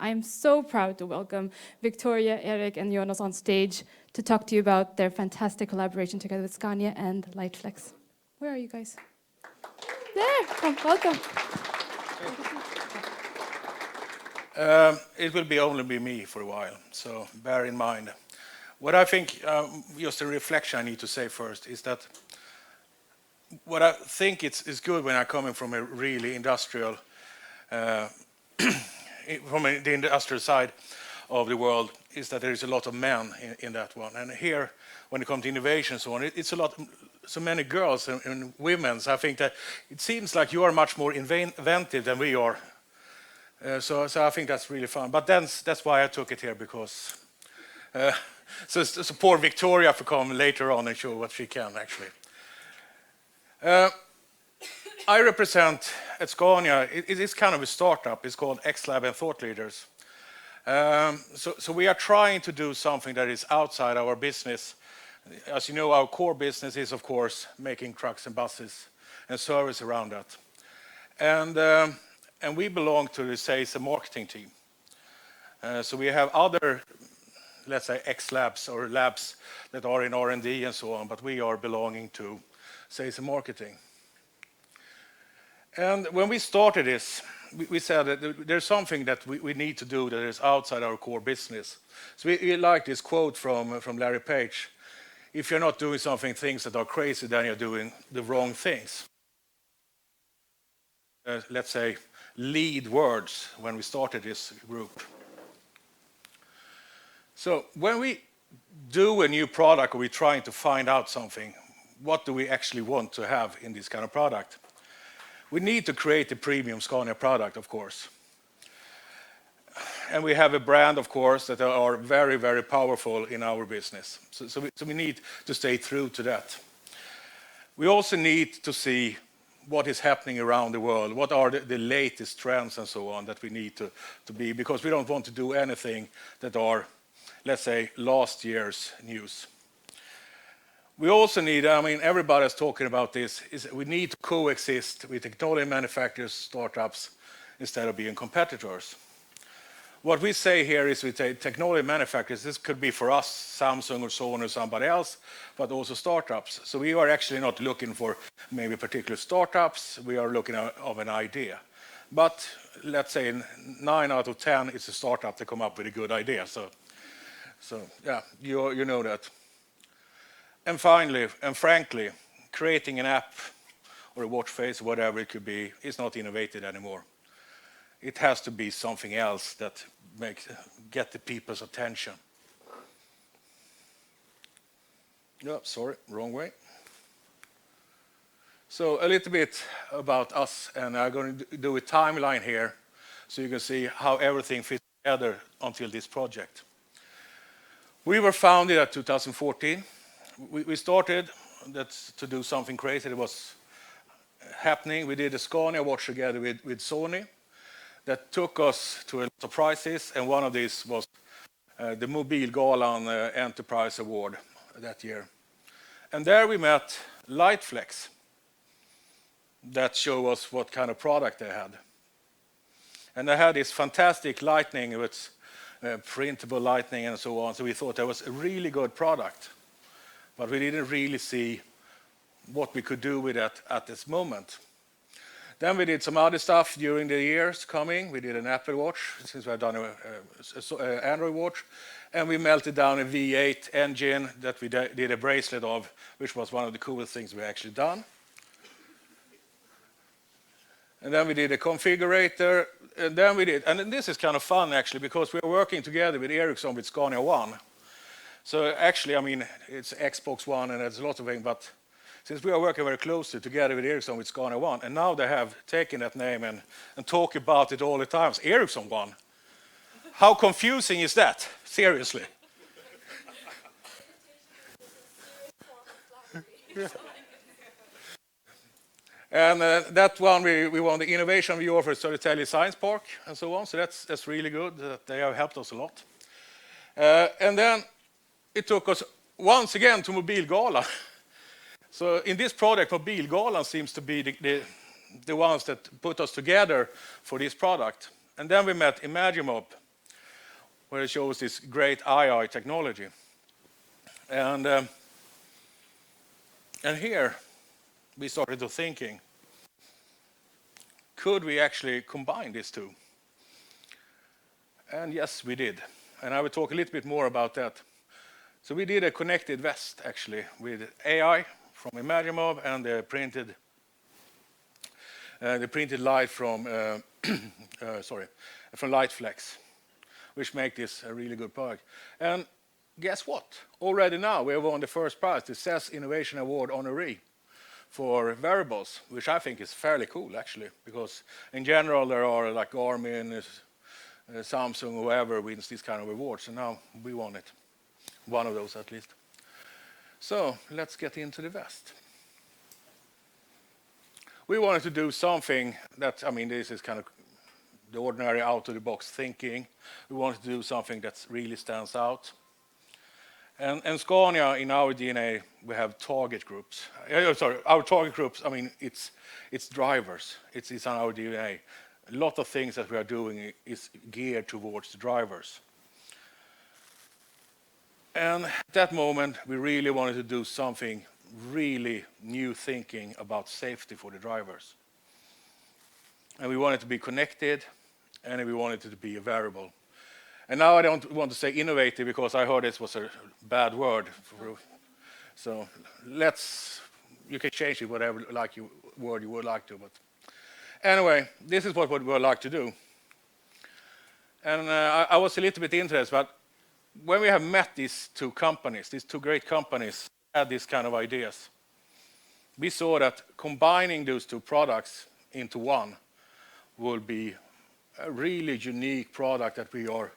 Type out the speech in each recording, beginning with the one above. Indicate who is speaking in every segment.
Speaker 1: I'm so proud to welcome Victoria, Erik, and Jonas on stage to talk to you about their fantastic collaboration together with Scania and Flex. Where are you guys? There, come, welcome.
Speaker 2: It will only be me for a while, so bear in mind. What I think, just a reflection I need to say first, is that what I think is good when I'm coming from a really industrial, from the industrial side of the world, is that there is a lot of men in that one. And here, when it comes to innovation and so on, it's a lot, so many girls and women. So I think that it seems like you are much more inventive than we are. So I think that's really fun. But then that's why I took it here, because so support Victoria for coming later on and show what she can actually. I represent at Scania, it is kind of a startup. It's called Xlabs and Thought Leaders. So we are trying to do something that is outside our business. As you know, our core business is, of course, making trucks and buses and service around that. And we belong to the sales and marketing team. So we have other, let's say, Xlabs or labs that are in R&D and so on, but we are belonging to sales and marketing. And when we started this, we said that there's something that we need to do that is outside our core business. So we like this quote from Larry Page: if you're not doing things that are crazy, then you're doing the wrong things. Let's say, lead words when we started this group. So when we do a new product, or we're trying to find out something, what do we actually want to have in this kind of product? We need to create a premium Scania product, of course. And we have a brand, of course, that are very, very powerful in our business. So we need to stay true to that. We also need to see what is happening around the world, what are the latest trends and so on that we need to be, because we don't want to do anything that are, let's say, last year's news. We also need, I mean, everybody's talking about this, is we need to coexist with technology manufacturers, startups, instead of being competitors. What we say here is with technology manufacturers, this could be for us, Samsung or Sony or somebody else, but also startups. So we are actually not looking for maybe particular startups, we are looking at an idea. But let's say 9 out of 10 is a startup to come up with a good idea. So yeah, you know that. And finally, and frankly, creating an app or a watch face, whatever it could be, is not innovative anymore. It has to be something else that get the people's attention. No, sorry, wrong way. So a little bit about us, and I'm going to do a timeline here so you can see how everything fits together until this project. We were founded in 2014. We started to do something crazy that was happening. We did a Scania watch together with Sony that took us to a lot of prizes, and one of these was the Mobilgalan Enterprise Award that year. And there we met Flex that showed us what kind of product they had. And they had this fantastic lighting with printable lighting and so on, so we thought that was a really good product. But we didn't really see what we could do with that at this moment. Then we did some other stuff during the years coming. We did an Apple Watch, since we had done an Android watch. And we melted down a V8 engine that we did a bracelet of, which was one of the coolest things we actually done. And then we did a configurator. And then we did, and this is kind of fun actually, because we are working together with Ericsson with Scania One. So actually, I mean, it's Xbox One and there's a lot of things, but since we are working very closely together with Ericsson with Scania One, and now they have taken that name and talk about it all the time. It's Ericsson One. How confusing is that? Seriously. And that one, we won the Innovation Award for Södertälje Science Park and so on. So that's really good. They have helped us a lot. And then it took us once again to Mobilgalan. So in this project, Mobilgalan seems to be the ones that put us together for this product. And then we met Imagimob where it shows this great AI technology. And here we started to thinking, could we actually combine these two? And yes, we did. And I will talk a little bit more about that. So we did a connected vest, actually, with AI from Imagimob and the printed light from from LightFlex, which make this a really good product. And guess what? Already now we have won the first prize, the CES Innovation Award honoree for wearables, which I think is fairly cool, actually, because in general there are like Garmin, Samsung, whoever wins this kind of awards, and now we won it. One of those at least. So let's get into the vest. We wanted to do something that, I mean, this is kind of the ordinary out-of-the-box thinking. We wanted to do something that really stands out. And Scania, in our DNA, we have target groups. Our target groups, I mean, it's drivers. It's on our DNA. A lot of things that we are doing is geared towards the drivers. And at that moment, we really wanted to do something really new thinking about safety for the drivers. And we wanted it to be connected, and we wanted it to be a wearable. And now I don't want to say innovative because I heard this was a bad word. So you can change it whatever word you would like to. But anyway, this is what we would like to do. And I was a little bit interested, but when we have met these two companies, these two great companies had these kind of ideas, we saw that combining those two products into one will be a really unique product that we are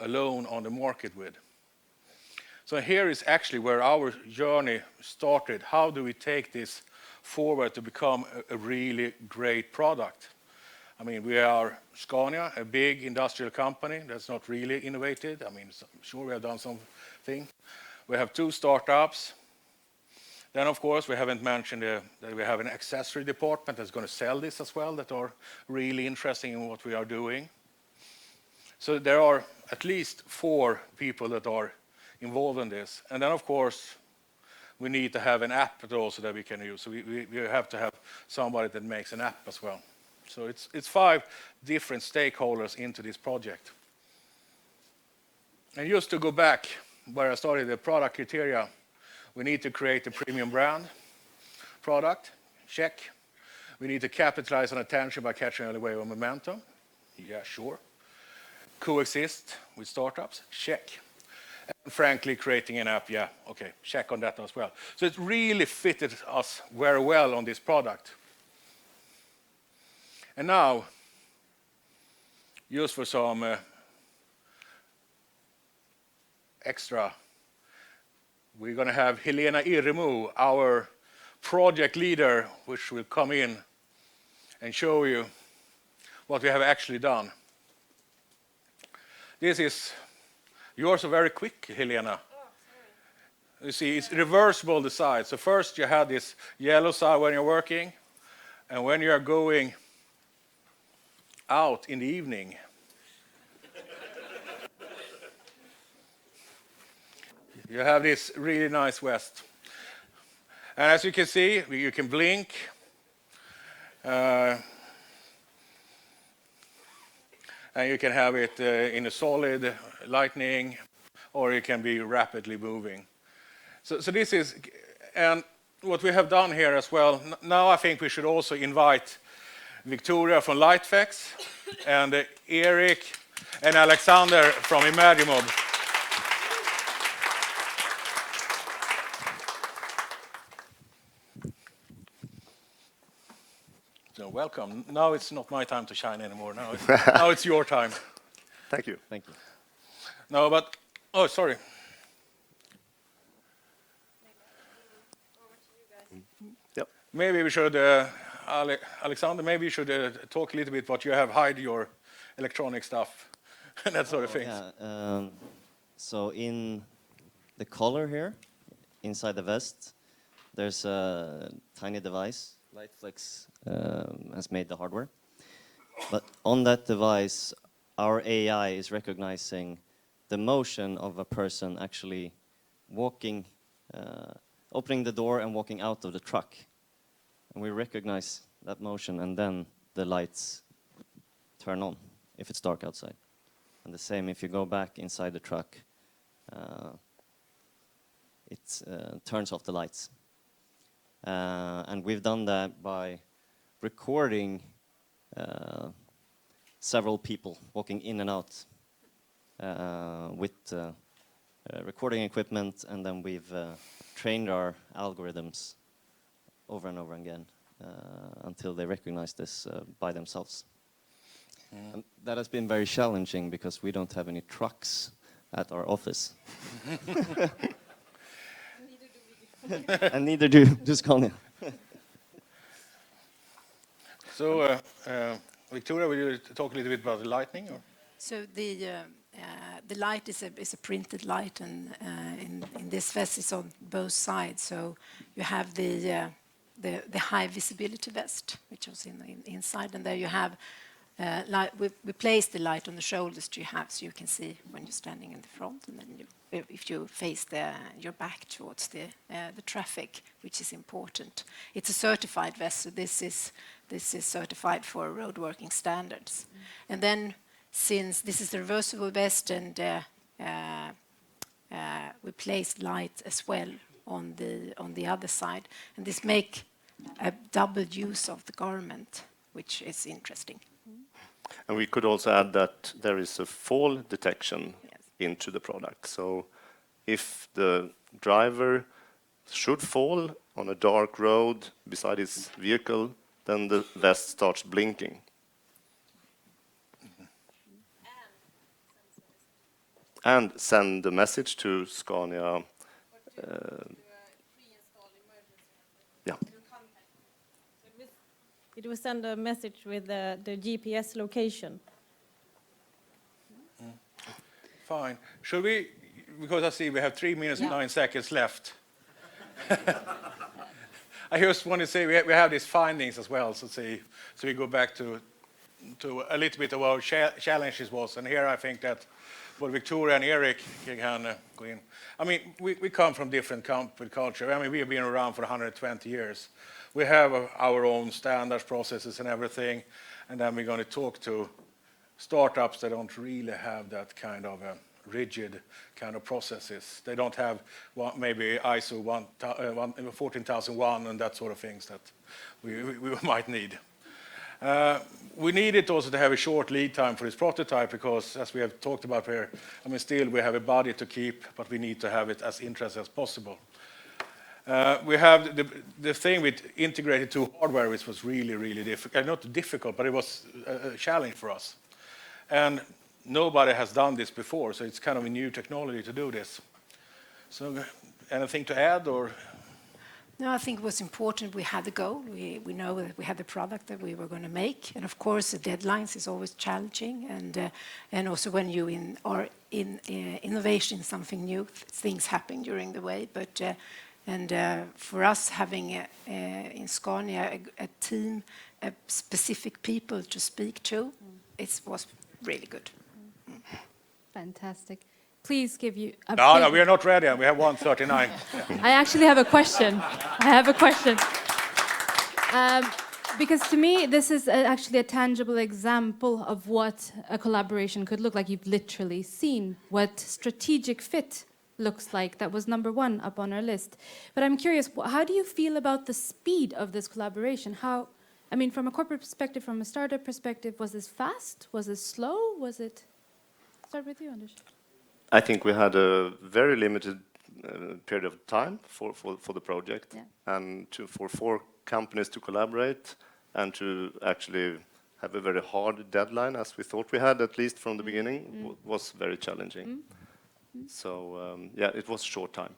Speaker 2: alone on the market with. So here is actually where our journey started. How do we take this forward to become a really great product? I mean, we are Scania, a big industrial company that's not really innovative. I mean, sure, we have done something. We have two startups. Then, of course, we haven't mentioned that we have an accessory department that's going to sell this as well, that are really interested in what we are doing. So there are at least 4 people that are involved in this. And then, of course, we need to have an app also that we can use. So we have to have somebody that makes an app as well. So it's 5 different stakeholders into this project. And just to go back where I started, the product criteria, we need to create a premium brand product, check. We need to capitalize on attention by catching a wave of momentum. Yeah, sure. Coexist with startups, check. And frankly, creating an app, yeah, okay, check on that as well. So it really fitted us very well on this product. And now, just for some extra, we're going to have Helena Iremo, our project leader, which will come in and show you what we have actually done. This is, you're so very quick, Helena.
Speaker 1: Oh, sorry.
Speaker 2: You see, it's reversible the side. So first you have this yellow side when you're working, and when you are going out in the evening, you have this really nice vest. And as you can see, you can blink. And you can have it in a solid lightning, or it can be rapidly moving. So this is, and what we have done here as well, now I think we should also invite Victoria from LightFlex and Erik and Alexander from Imagimob. So welcome. Now it's not my time to shine anymore. Now it's your time.
Speaker 3: Thank you. Thank you.
Speaker 2: No, but, oh, sorry.
Speaker 3: Yep.
Speaker 2: Maybe we should, Alexander, maybe you should talk a little bit what you have hide your electronic stuff and that sort of thing.
Speaker 4: Yeah, so in the collar here, inside the vest, there's a tiny device. LightFlex has made the hardware. But on that device, our AI is recognizing the motion of a person actually walking, opening the door and walking out of the truck. And we recognize that motion, and then the lights turn on if it's dark outside. And the same if you go back inside the truck, it turns off the lights. And we've done that by recording several people walking in and out with recording equipment, and then we've trained our algorithms over and over again until they recognize this by themselves. And that has been very challenging because we don't have any trucks at our office. And neither do Scania.
Speaker 2: So, Victoria, will you talk a little bit about the lighting? Or?
Speaker 5: So the light is a printed light, and in this vest is on both sides. So you have the high visibility vest, which was inside, and there you have light. We place the light on the shoulders you have, so you can see when you're standing in the front, and then if you face your back towards the traffic, which is important. It's a certified vest, so this is certified for road working standards. And then, since this is a reversible vest, and we place light as well on the other side, and this make a double use of the garment, which is interesting.
Speaker 3: And we could also add that there is a fall detection into the product. So if the driver should fall on a dark road beside his vehicle, then the vest starts blinking. And send the message to Scania. Yeah.
Speaker 6: It will send a message with the GPS location.
Speaker 2: Fine. Should we, because I see we have 3 minutes and 9 seconds left. I just want to say we have these findings as well, so we go back to a little bit of our challenges was, and here I think that both Victoria and Erik can go in. I mean, we come from different culture. I mean, we have been around for 120 years. We have our own standards, processes, and everything, and then we're going to talk to startups that don't really have that kind of rigid kind of processes. They don't have maybe ISO 14001 and that sort of things that we might need. We needed also to have a short lead time for this prototype because, as we have talked about here, I mean, still we have a body to keep, but we need to have it as interesting as possible. We have the thing with integrated to hardware, which was really difficult. Not difficult, but it was a challenge for us. And nobody has done this before, so it's kind of a new technology to do this. So anything to add, or?
Speaker 5: No, I think it was important we had the goal. We know that we had the product that we were going to make. And of course, the deadlines is always challenging. And also when you are in innovation, something new, things happen during the way. But for us, having in Scania a team, specific people to speak to, it was really good.
Speaker 1: Fantastic. Please give you a
Speaker 2: No, we are not ready. We have 1:39.
Speaker 1: I actually have a question. Because to me, this is actually a tangible example of what a collaboration could look like. You've literally seen what strategic fit looks like. That was number 1 up on our list. But I'm curious, how do you feel about the speed of this collaboration? I mean, from a corporate perspective, from a startup perspective, was this fast? Was it slow? Was it... Start with you, Anders.
Speaker 3: I think we had a very limited period of time for the project, and for 4 companies to collaborate and to actually have a very hard deadline, as we thought we had, at least from the beginning, was very challenging. So, it was short time.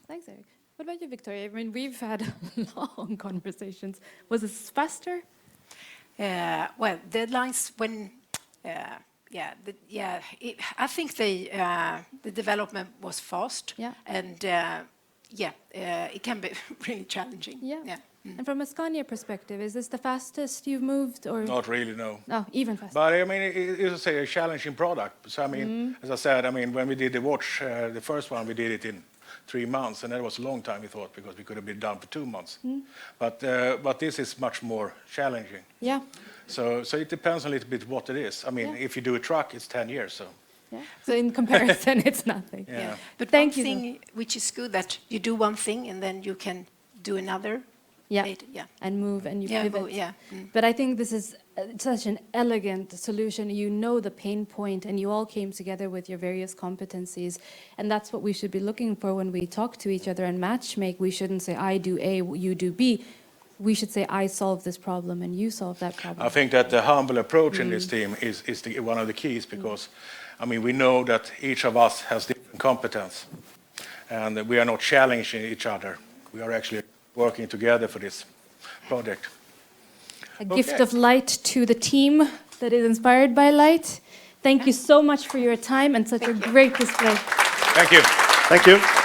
Speaker 1: Thanks, Erik. What about you, Victoria? I mean, we've had long conversations. Was this faster?
Speaker 5: Well, deadlines when... I think the development was fast, and it can be really challenging.
Speaker 1: Yeah. And from a Scania perspective, is this the fastest you've moved, or
Speaker 2: Not really, no.
Speaker 1: no, even faster?
Speaker 2: But I mean, it is a challenging product. So I mean, as I said, I mean, when we did the watch, the first one, we did it in 3 months, and that was a long time, we thought, because we could have been done for 2 months. But this is much more challenging.
Speaker 1: Yeah.
Speaker 2: So it depends a little bit what it is. I mean, if you do a truck, it's 10 years. So
Speaker 1: Yeah. So in comparison, it's nothing.
Speaker 2: yeah.
Speaker 5: But
Speaker 1: Thank
Speaker 5: one
Speaker 1: you.
Speaker 5: thing which is good that you do one thing and then you can do another
Speaker 1: Yeah.
Speaker 5: later. Yeah.
Speaker 1: And move and you
Speaker 5: Yeah,
Speaker 1: pivot.
Speaker 5: yeah.
Speaker 1: But I think this is such an elegant solution. You know the pain point, and you all came together with your various competencies, and that's what we should be looking for when we talk to each other and matchmake. We shouldn't say I do A, you do B. We should say I solve this problem and you solve that problem.
Speaker 2: I think that the humble approach in this team is one of the keys, because, I mean, we know that each of us has different competence, and we are not challenging each other. We are actually working together for this project.
Speaker 1: A gift of light to the team that is inspired by light. Thank you so much for your time and such a great display.
Speaker 2: Thank you.
Speaker 3: Thank you.